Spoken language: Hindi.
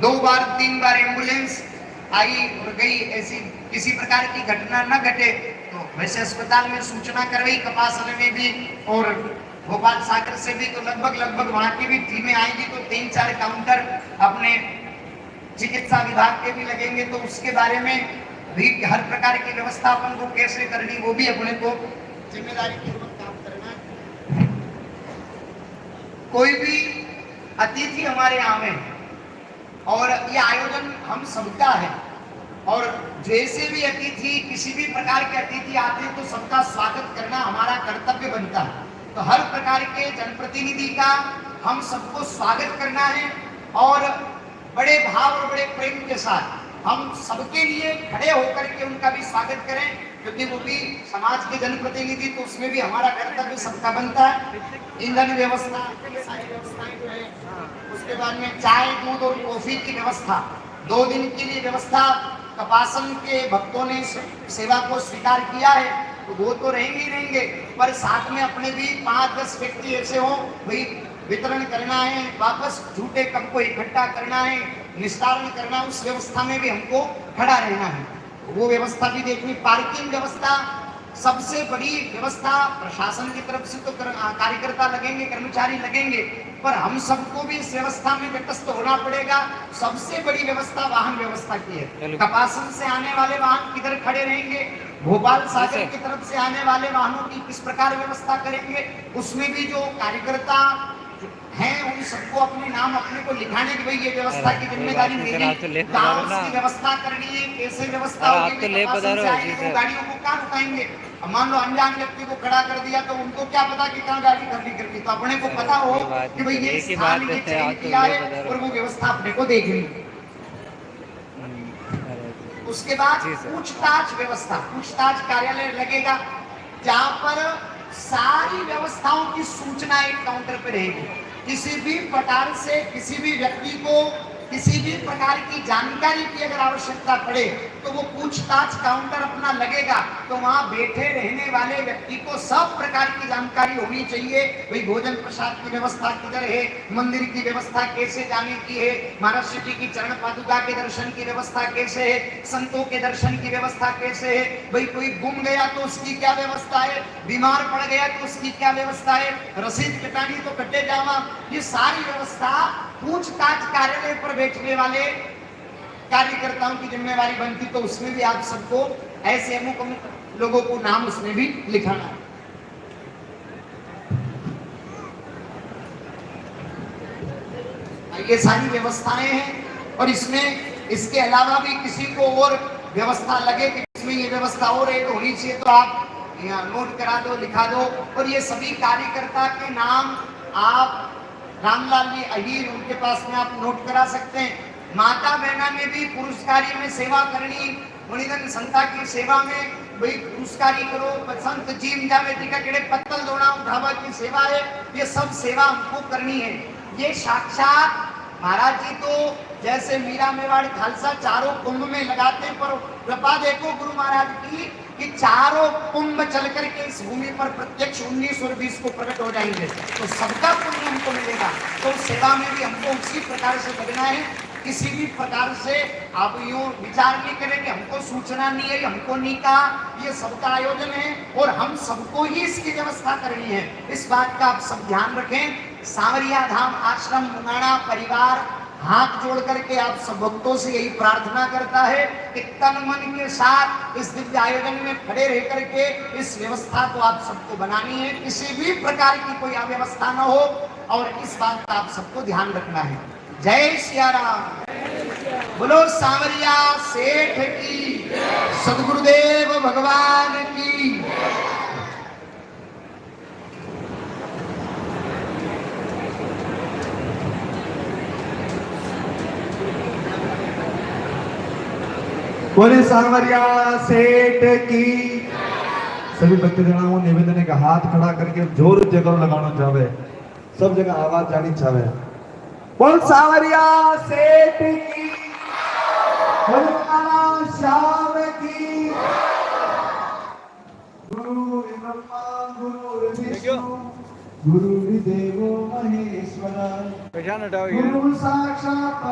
2 बार 3 बार एम्बुलेंस आई और गई, ऐसी किसी प्रकार की घटना न घटे तो वैसे अस्पताल में सूचना करवाई, कपासल में भी और भोपाल सागर से भी, तो लगभग वहां की भी टीमें आएंगी, तो 3-4 काउंटर अपने चिकित्सा विभाग के भी लगेंगे, तो उसके बारे में भी हर प्रकार की व्यवस्था अपन को कैसे करनी वो भी अपने को जिम्मेदारी पूर्वक काम करना है। कोई भी अतिथि हमारे यहाँ में, और ये आयोजन हम सबका है, और जैसे भी अतिथि किसी भी प्रकार के अतिथि आते हैं तो सबका स्वागत करना हमारा कर्तव्य बनता है। तो हर प्रकार के जनप्रतिनिधि का हम सबको स्वागत करना है और बड़े भाव और बड़े प्रेम के साथ हम सबके लिए खड़े होकर के उनका भी स्वागत करें, क्योंकि वो भी समाज के जनप्रतिनिधि, तो उसमें भी हमारा कर्तव्य सबका बनता है। ईंधन व्यवस्था, सारी व्यवस्थाएं जो है, उसके बाद में चाय दूध और कॉफी की व्यवस्था, 2 दिन के लिए व्यवस्था कपासन के भक्तों ने सेवा को स्वीकार किया है, तो वो तो रहेंगे ही रहेंगे, पर साथ में अपने भी 5-10 व्यक्ति ऐसे हो भाई, वितरण करना है, वापस झूठे कप को इकट्ठा करना है, निस्तारण करना, उस व्यवस्था में भी हमको खड़ा रहना है, वो व्यवस्था भी देखनी। पार्किंग व्यवस्था सबसे बड़ी व्यवस्था प्रशासन की तरफ से तो कार्यकर्ता लगेंगे, कर्मचारी लगेंगे, पर हम सबको भी इस व्यवस्था में तटस्थ होना पड़ेगा। सबसे बड़ी व्यवस्था वाहन व्यवस्था की है। कपासन से आने वाले वाहन किधर खड़े रहेंगे, भोपाल सागर की तरफ से आने वाले वाहनों की किस प्रकार व्यवस्था करेंगे, उसमें भी जो कार्यकर्ता हैं उन सबको अपने नाम अपने को लिखाने की, भाई ये व्यवस्था की जिम्मेदारी मेरी, कहाँ उसकी व्यवस्था करनी है, कैसे व्यवस्था होगी, गाड़ियों को कहाँ रुकाएंगे। मान लो अनजान व्यक्ति को खड़ा कर दिया तो उनको क्या पता कि कहाँ गाड़ी खड़ी करनी, तो अपने को पता हो कि भाई ये स्थान ये चयन किया है और वो व्यवस्था अपने को देखनी। उसके बाद पूछताछ व्यवस्था, पूछताछ कार्यालय लगेगा जहाँ पर सारी व्यवस्थाओं की सूचना एक काउंटर पे रहेगी। किसी भी प्रकार से किसी भी व्यक्ति को किसी भी प्रकार की जानकारी की अगर आवश्यकता पड़े तो वो पूछताछ काउंटर अपना लगेगा, तो वहां बैठे रहने वाले व्यक्ति को सब प्रकार की जानकारी होनी चाहिए। भाई भोजन प्रसाद की व्यवस्था किधर है, मंदिर की व्यवस्था कैसे जाने की है, महाराज जी की चरण पादुका के दर्शन की व्यवस्था कैसे है, संतों के दर्शन की व्यवस्था कैसे है, भाई कोई गुम गया तो उसकी क्या व्यवस्था है, बीमार पड़ गया तो उसकी क्या व्यवस्था है, रसीद कटानी तो कटे जावा, ये सारी व्यवस्था पूछताछ कार्यालय पर बैठने वाले कार्यकर्ताओं की जिम्मेवारी बनती। तो उसमें भी आप सबको ऐसे अमुक लोगों को नाम उसमें भी लिखाना है। ये सारी व्यवस्थाएं हैं, और इसमें इसके अलावा भी किसी को और व्यवस्था लगे कि इसमें ये व्यवस्था और एक होनी चाहिए तो आप यहाँ नोट करा दो, लिखा दो। और ये सभी कार्यकर्ता के नाम आप रामलाल जी अहीर, उनके पास में आप नोट करा सकते हैं। माता बहना में भी पुरस्कारी में सेवा करनी, मणिधन संता की सेवा में भाई पुरस्कारी करो, संत जीम जावे जी का केड़े पत्तल दोना उठावा की सेवा है, ये सब सेवा हमको करनी है। ये साक्षात महाराज जी तो जैसे मीरा मेवाड़ खालसा चारों कुंभ में लगाते, पर कृपा देखो गुरु महाराज की कि चारों कुंभ चल करके इस भूमि पर प्रत्यक्ष 19 और 20 को प्रकट हो जाएंगे, तो सबका पुण्य हमको मिलेगा। तो सेवा में भी हमको उसी प्रकार से लगना है। किसी भी प्रकार से आप यूं विचार नहीं करें कि हमको सूचना नहीं है, हमको नहीं कहा, ये सबका आयोजन है और हम सबको ही इसकी व्यवस्था करनी है। इस बात का आप सब ध्यान रखें। सांवरिया धाम आश्रम मुंगाणा परिवार हाथ जोड़ करके आप सब भक्तों से यही प्रार्थना करता है कि तन मन के साथ इस दिव्य आयोजन में खड़े रह करके इस व्यवस्था को आप सबको बनानी है, किसी भी प्रकार की कोई अव्यवस्था न हो, और इस बात का आप सबको ध्यान रखना है। जय सिया राम, बोलो सांवरिया सेठ की, सदगुरुदेव भगवान की। बोले सांवरिया सेठ की। सभी भक्ति जनाओं निवेदन है कि हाथ खड़ा करके जोर जगह लगाना चाहे, सब जगह आवाज जानी चाहे। बोल सांवरिया सेठ की, बोल श्याम की। गुरु ब्रह्मा गुरु विष्णु गुरु देवो महेश्वर, गुरु साक्षात